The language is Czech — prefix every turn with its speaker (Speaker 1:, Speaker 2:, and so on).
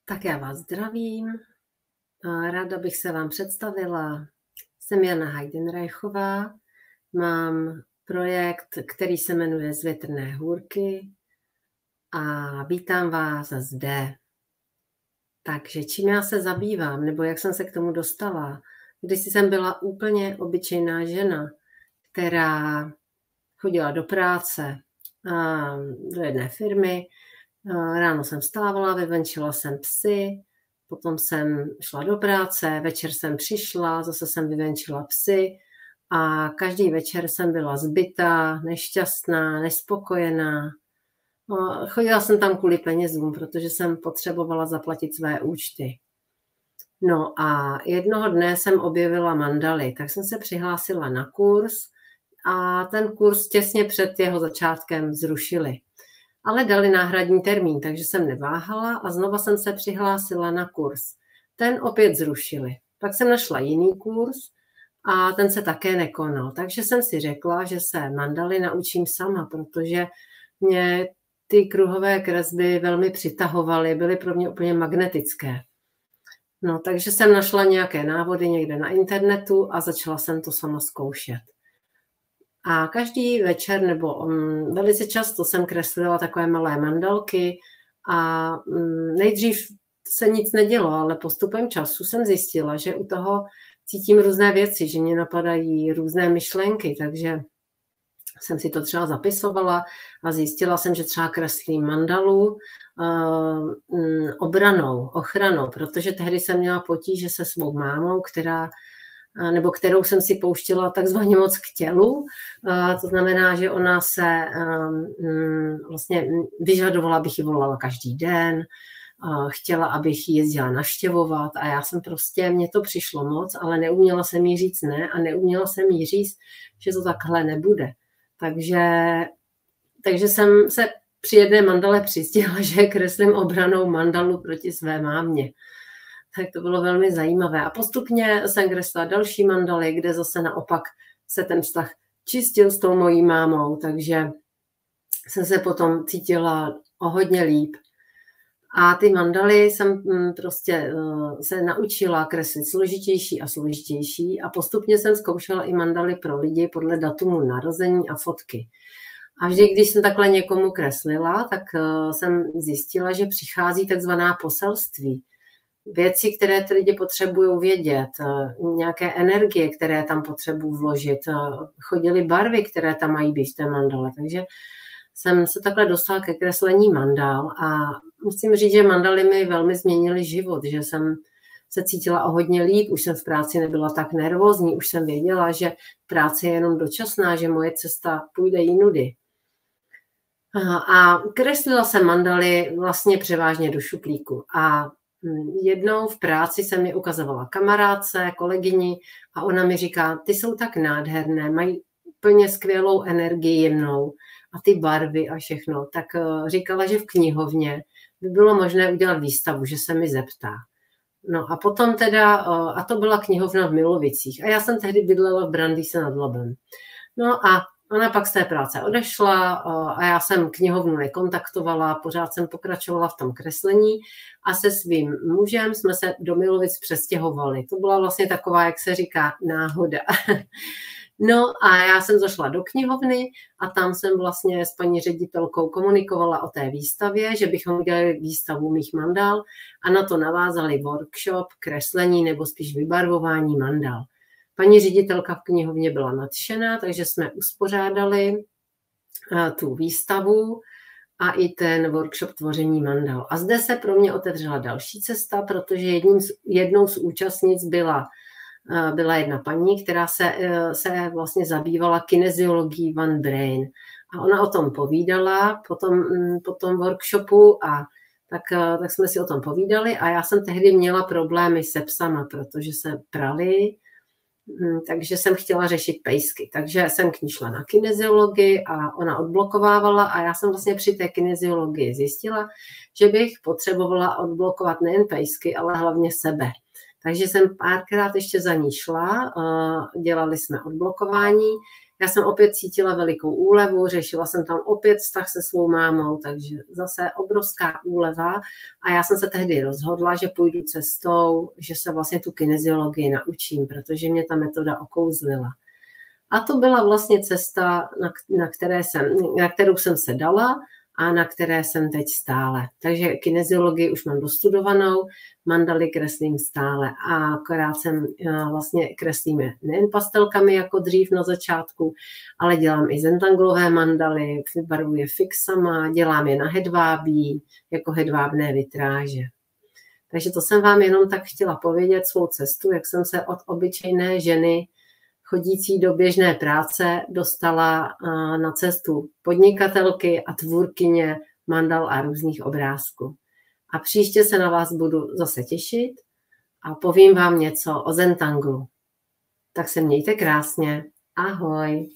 Speaker 1: Tak já vás zdravím. Ráda bych se vám představila. Jsem Jana Heidenreichová. Mám projekt, který se jmenuje Z větrné hůrky a vítám vás zde. Takže čím já se zabývám, nebo jak jsem se k tomu dostala? Když jsem byla úplně obyčejná žena, která chodila do práce do jedné firmy. Ráno jsem vstávala, vyvenčila jsem psy, potom jsem šla do práce, večer jsem přišla, zase jsem vyvenčila psy a každý večer jsem byla zbytá, nešťastná, nespokojená. Chodila jsem tam kvůli penězům, protože jsem potřebovala zaplatit své účty. No a jednoho dne jsem objevila mandaly, tak jsem se přihlásila na kurz a ten kurz těsně před jeho začátkem zrušili. Ale dali náhradní termín, takže jsem neváhala a znova jsem se přihlásila na kurz. Ten opět zrušili. Pak jsem našla jiný kurz a ten se také nekonal. Takže jsem si řekla, že se mandaly naučím sama, protože mě ty kruhové kresby velmi přitahovaly, byly pro mě úplně magnetické. No, takže jsem našla nějaké návody někde na internetu a začala jsem to sama zkoušet. A každý večer nebo velice často jsem kreslila takové malé mandalky a nejdřív se nic nedělo, ale postupem času jsem zjistila, že u toho cítím různé věci, že mě napadají různé myšlenky, takže jsem si to třeba zapisovala a zjistila jsem, že třeba kreslím mandalu ochranou, protože tehdy jsem měla potíže se svou mámou, kterou jsem si pouštěla takzvaně moc k tělu. To znamená, že ona se vlastně vyžadovala, abych ji volala každý den, chtěla, abych ji jezdila navštěvovat a já jsem mně to přišlo moc, ale neuměla jsem jí říct ne a neuměla jsem jí říct, že to takhle nebude. Takže jsem se při jedné mandale přistihla, že kreslím obrannou mandalu proti své mámě. Tak to bylo velmi zajímavé. A postupně jsem kreslila další mandaly, kde zase naopak se ten vztah čistil s tou mojí mámou, takže jsem se potom cítila o hodně líp. A ty mandaly jsem se naučila kreslit složitější a složitější a postupně jsem zkoušela i mandaly pro lidi podle datumu narození a fotky. A vždy, když jsem takhle někomu kreslila, tak jsem zjistila, že přichází takzvaná poselství. Věci, které ty lidi potřebují vědět, nějaké energie, které tam potřebují vložit, chodily barvy, které tam mají být v té mandale. Takže jsem se takhle dostala ke kreslení mandál a musím říct, že mandaly mi velmi změnily život, že jsem se cítila o hodně líp, už jsem v práci nebyla tak nervózní, už jsem věděla, že práce je jenom dočasná, že moje cesta půjde jinudy. A kreslila jsem mandaly vlastně převážně do šuplíku a jednou v práci jsem mi ukazovala kamarádce, kolegyni a ona mi říká, ty jsou tak nádherné, mají úplně skvělou energii jemnou a ty barvy a všechno. Tak říkala, že v knihovně by bylo možné udělat výstavu, že se mi zeptá. No a potom a to byla knihovna v Milovicích a já jsem tehdy bydlela v Brandýse nad Labem. No a ona pak z té práce odešla a já jsem knihovnu nekontaktovala, pořád jsem pokračovala v tom kreslení a se svým mužem jsme se do Milovic přestěhovali. To byla vlastně taková, jak se říká, náhoda. No a já jsem zašla do knihovny a tam jsem vlastně s paní ředitelkou komunikovala o té výstavě, že bychom udělali výstavu mých mandál a na to navázali workshop, kreslení nebo spíš vybarvování mandál. Paní ředitelka v knihovně byla nadšená, takže jsme uspořádali tu výstavu a i ten workshop tvoření mandal. A zde se pro mě otevřela další cesta, protože jednou z účastnic byla jedna paní, která se vlastně zabývala kineziologií One Brain. A ona o tom povídala po tom workshopu a tak jsme si o tom povídali a já jsem tehdy měla problémy se psama, protože se prali, takže jsem chtěla řešit pejsky. Takže jsem k ní šla na kineziologii a ona odblokovávala a já jsem vlastně při té kineziologii zjistila, že bych potřebovala odblokovat nejen pejsky, ale hlavně sebe. Takže jsem párkrát ještě za ní šla, dělali jsme odblokování, Já jsem opět cítila velikou úlevu, řešila jsem tam opět vztah se svou mámou, takže zase obrovská úleva a já jsem se tehdy rozhodla, že půjdu cestou, že se vlastně tu kineziologii naučím, protože mě ta metoda okouzlila. A to byla vlastně cesta, na kterou jsem se dala a na které jsem teď stále. Takže kineziologii už mám dostudovanou, mandaly kreslím stále a akorát vlastně kreslíme nejen pastelkami jako dřív na začátku, ale dělám i zentanglové mandaly, barvuji fixama, dělám je na hedvábí, jako hedvábné vitráže. Takže to jsem vám jenom tak chtěla povědět svou cestu, jak jsem se od obyčejné ženy chodící do běžné práce dostala na cestu podnikatelky a tvůrkyně mandal a různých obrázků. A příště se na vás budu zase těšit a povím vám něco o zentanglu. Tak se mějte krásně. Ahoj.